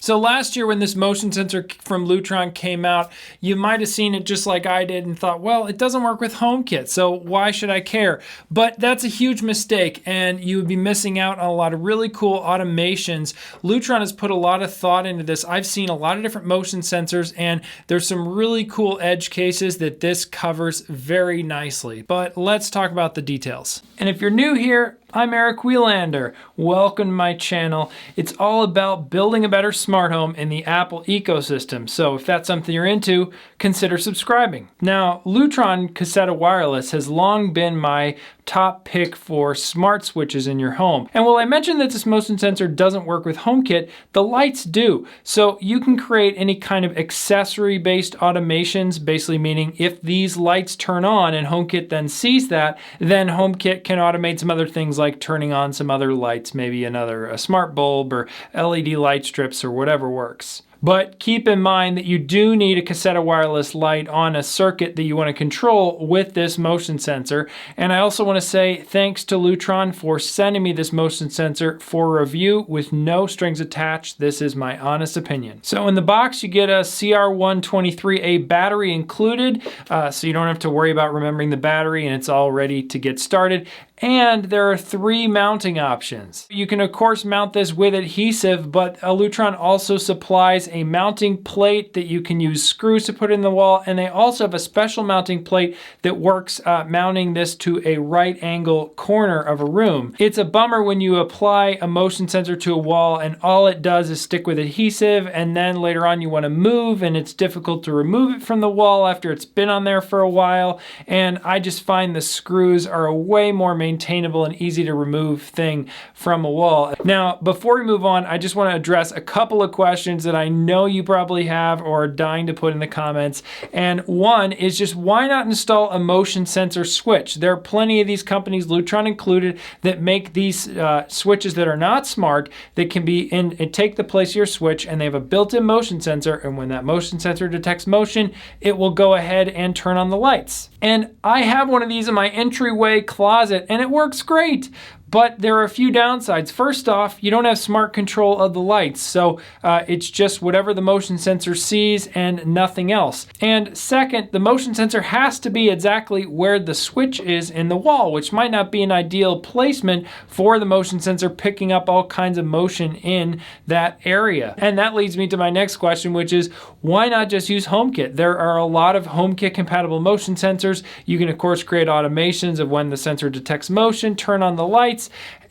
So last year when this motion sensor from Lutron came out, you might have seen it just like I did and thought, well, it doesn't work with HomeKit, so why should I care? But that's a huge mistake, and you would be missing out on a lot of really cool automations. Lutron has put a lot of thought into this. I've seen a lot of different motion sensors, and there's some really cool edge cases that this covers very nicely. But let's talk about the details. And if you're new here, I'm Eric Welander. Welcome to my channel. It's all about building a better smart home in the Apple ecosystem. So if that's something you're into, consider subscribing. Now, Lutron Caséta Wireless has long been my top pick for smart switches in your home. And while I mentioned that this motion sensor doesn't work with HomeKit, the lights do. So you can create any kind of accessory-based automations, basically meaning if these lights turn on and HomeKit then sees that, then HomeKit can automate some other things like turning on some other lights, maybe a smart bulb or LED light strips or whatever works. But keep in mind that you do need a Caseta Wireless light on a circuit that you want to control with this motion sensor. And I also want to say thanks to Lutron for sending me this motion sensor for review with no strings attached. This is my honest opinion. So in the box, you get a CR123A battery included, so you don't have to worry about remembering the battery, and it's all ready to get started. And there are 3 mounting options. You can of course mount this with adhesive, but Lutron also supplies a mounting plate that you can use screws to put in the wall, and they also have a special mounting plate that works mounting this to a right angle corner of a room. It's a bummer when you apply a motion sensor to a wall and all it does is stick with adhesive, and then later on you want to move and it's difficult to remove it from the wall after it's been on there for a while. And I just find the screws are a way more maintainable and easy to remove thing from a wall. Now, before we move on, I just want to address a couple of questions that I know you probably have or are dying to put in the comments. And one is just, why not install a motion sensor switch? There are plenty of these companies, Lutron included, that make these switches that are not smart, that can be in and take the place of your switch, and they have a built-in motion sensor, and when that motion sensor detects motion, it will go ahead and turn on the lights. And I have one of these in my entryway closet, and it works great. But there are a few downsides. First off, you don't have smart control of the lights, so it's just whatever the motion sensor sees and nothing else. And second, the motion sensor has to be exactly where the switch is in the wall, which might not be an ideal placement for the motion sensor picking up all kinds of motion in that area. And that leads me to my next question, which is, why not just use HomeKit? There are a lot of HomeKit compatible motion sensors. You can of course create automations of when the sensor detects motion, turn on the lights,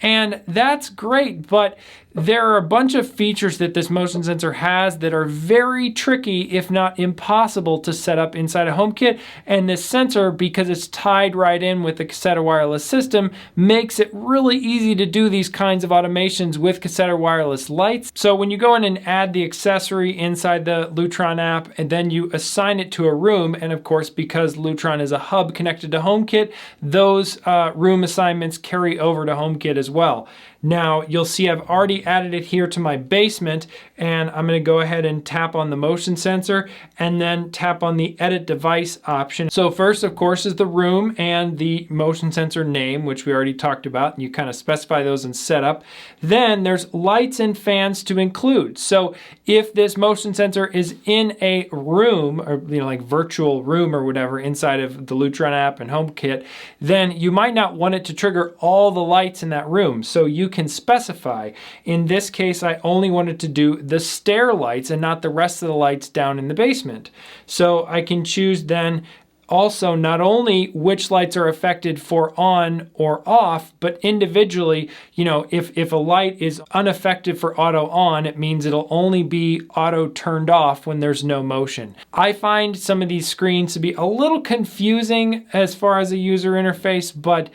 and that's great, but there are a bunch of features that this motion sensor has that are very tricky, if not impossible, to set up inside a HomeKit. And this sensor, because it's tied right in with the Caseta Wireless system, makes it really easy to do these kinds of automations with Caseta Wireless lights. So when you go in and add the accessory inside the Lutron app, and then you assign it to a room, and of course, because Lutron is a hub connected to HomeKit, those room assignments carry over to HomeKit as well. Now, you'll see I've already added it here to my basement, and I'm going to go ahead and tap on the motion sensor and then tap on the edit device option. So first, of course, is the room and the motion sensor name, which we already talked about, and you kind of specify those in setup. Then there's lights and fans to include. So if this motion sensor is in a room, or like virtual room or whatever inside of the Lutron app and HomeKit, then you might not want it to trigger all the lights in that room. So you can specify. In this case, I only wanted to do the stair lights and not the rest of the lights down in the basement. So I can choose then also not only which lights are affected for on or off, but individually, if a light is unaffected for auto on, it means it'll only be auto turned off when there's no motion. I find some of these screens to be a little confusing as far as a user interface, but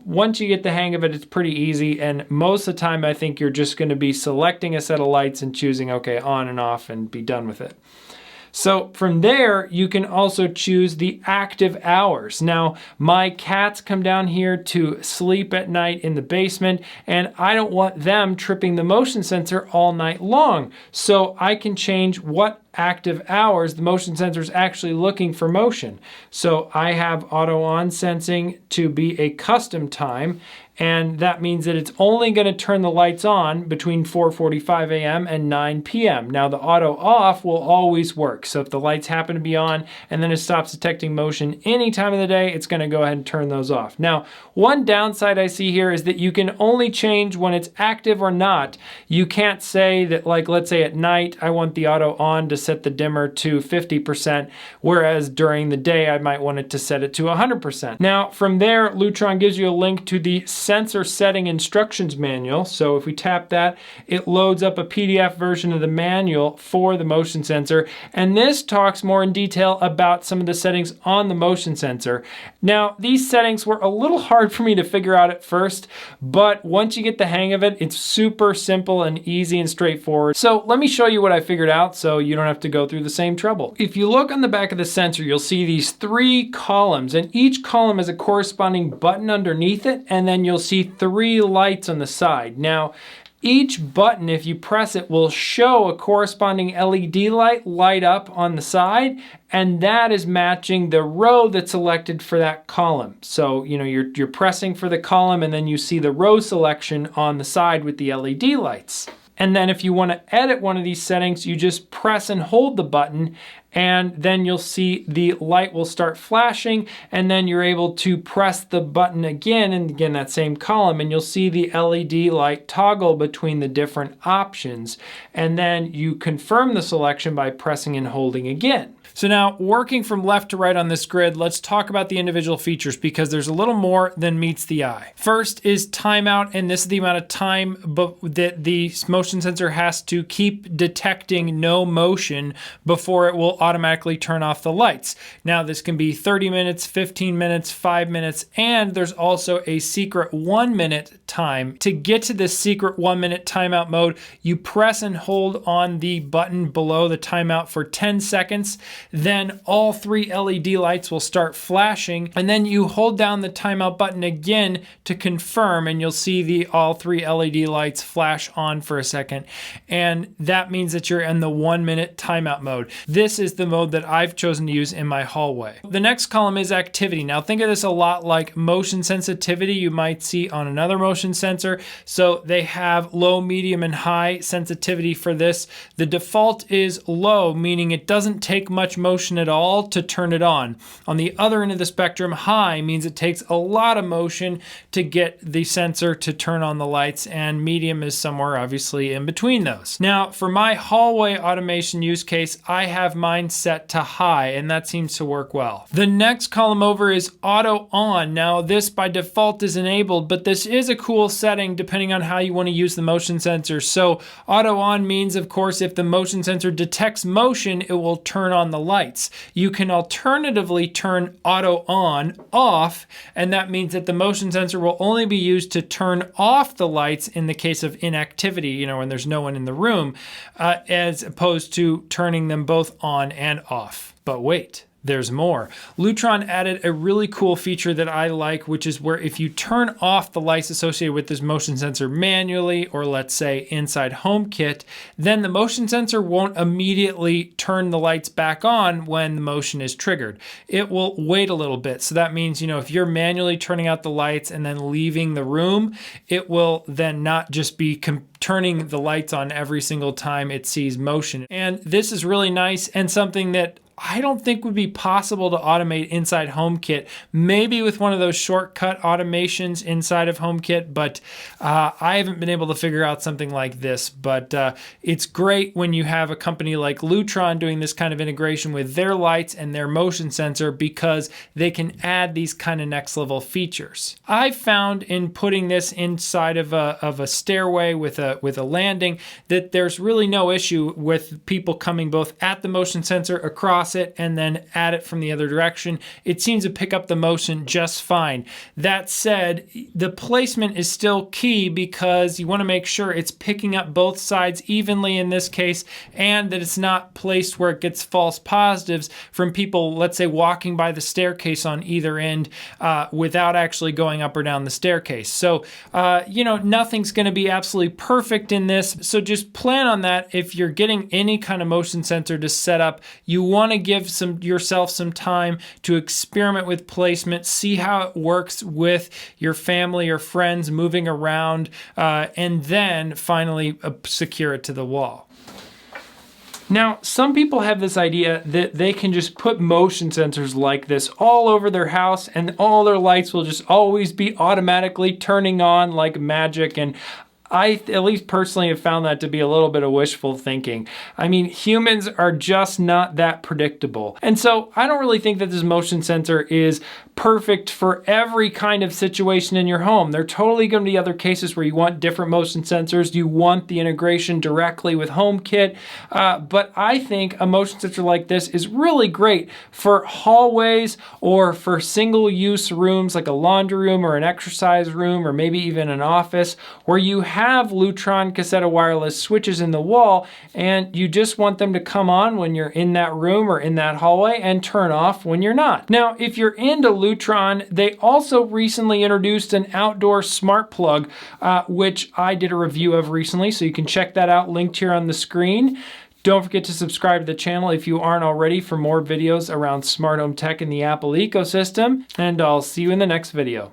once you get the hang of it, it's pretty easy. And most of the time, I think you're just going to be selecting a set of lights and choosing, okay, on and off, and be done with it. So from there, you can also choose the active hours. Now, my cats come down here to sleep at night in the basement, and I don't want them tripping the motion sensor all night long. So I can change what active hours, the motion sensor is actually looking for motion. So I have auto on sensing to be a custom time, and that means that it's only going to turn the lights on between 4:45 a.m. and 9 p.m. Now the auto off will always work. So if the lights happen to be on and then it stops detecting motion any time of the day, it's going to go ahead and turn those off. Now, one downside I see here is that you can only change when it's active or not. You can't say that, like, let's say at night, I want the auto on to set the dimmer to 50%, whereas during the day, I might want it to set it to 100%. Now, from there, Lutron gives you a link to the sensor setting instructions manual. So if we tap that, it loads up a PDF version of the manual for the motion sensor. And this talks more in detail about some of the settings on the motion sensor. Now, these settings were a little hard for me to figure out at first, but once you get the hang of it, it's super simple and easy and straightforward. So let me show you what I figured out so you don't have to go through the same trouble. If you look on the back of the sensor, you'll see these 3 columns, and each column has a corresponding button underneath it, and then you'll see 3 lights on the side. Now, each button, if you press it, will show a corresponding LED light up on the side, and that is matching the row that's selected for that column. So, you're pressing for the column, and then you see the row selection on the side with the LED lights. And then if you want to edit one of these settings, you just press and hold the button, and then you'll see the light will start flashing, and then you're able to press the button again, and again that same column, and you'll see the LED light toggle between the different options. And then you confirm the selection by pressing and holding again. So now, working from left to right on this grid, let's talk about the individual features because there's a little more than meets the eye. First is timeout, and this is the amount of time that the motion sensor has to keep detecting no motion before it will automatically turn off the lights. Now, this can be 30 minutes, 15 minutes, 5 minutes, and there's also a secret 1-minute time. To get to this secret 1-minute timeout mode, you press and hold on the button below the timeout for 10 seconds. Then all 3 LED lights will start flashing, and then you hold down the timeout button again to confirm, and you'll see all 3 LED lights flash on for a second. And that means that you're in the 1-minute timeout mode. This is the mode that I've chosen to use in my hallway. The next column is activity. Now think of this a lot like motion sensitivity you might see on another motion sensor. So they have low, medium, and high sensitivity for this. The default is low, meaning it doesn't take much motion at all to turn it on. On the other end of the spectrum, high means it takes a lot of motion to get the sensor to turn on the lights, and medium is somewhere obviously in between those. Now, for my hallway automation use case, I have mine set to high, and that seems to work well. The next column over is auto on. Now, this by default is enabled, but this is a cool setting depending on how you want to use the motion sensor. So auto on means, of course, if the motion sensor detects motion, it will turn on the lights. You can alternatively turn auto on off, and that means that the motion sensor will only be used to turn off the lights in the case of inactivity, when there's no one in the room, as opposed to turning them both on and off. But wait. There's more. Lutron added a really cool feature that I like, which is where if you turn off the lights associated with this motion sensor manually, or let's say inside HomeKit, then the motion sensor won't immediately turn the lights back on when the motion is triggered. It will wait a little bit. So that means, if you're manually turning out the lights and then leaving the room, it will then not just be turning the lights on every single time it sees motion. And this is really nice and something that I don't think would be possible to automate inside HomeKit. Maybe with one of those shortcut automations inside of HomeKit, but I haven't been able to figure out something like this. But it's great when you have a company like Lutron doing this kind of integration with their lights and their motion sensor because they can add these kind of next level features. I found in putting this inside of a stairway with a landing that there's really no issue with people coming both at the motion sensor, across, cross it and then add it from the other direction. It seems to pick up the motion just fine. That said, the placement is still key because you want to make sure it's picking up both sides evenly in this case, and that it's not placed where it gets false positives from people, let's say, walking by the staircase on either end without actually going up or down the staircase. So, nothing's going to be absolutely perfect in this. So just plan on that. If you're getting any kind of motion sensor to set up, you want to give yourself some time to experiment with placement, see how it works with your family or friends moving around, and then finally secure it to the wall. Now, some people have this idea that they can just put motion sensors like this all over their house and all their lights will just always be automatically turning on like magic, and I, at least personally, have found that to be a little bit of wishful thinking. I mean, humans are just not that predictable. And so I don't really think that this motion sensor is perfect for every kind of situation in your home. There are totally going to be other cases where you want different motion sensors. You want the integration directly with HomeKit. But I think a motion sensor like this is really great for hallways or for single-use rooms like a laundry room or an exercise room or maybe even an office where you have Lutron Caséta Wireless switches in the wall and you just want them to come on when you're in that room or in that hallway and turn off when you're not. Now, if you're into Lutron, they also recently introduced an outdoor smart plug, which I did a review of recently, so you can check that out, linked here on the screen. Don't forget to subscribe to the channel if you aren't already for more videos around smart home tech in the Apple ecosystem, and I'll see you in the next video.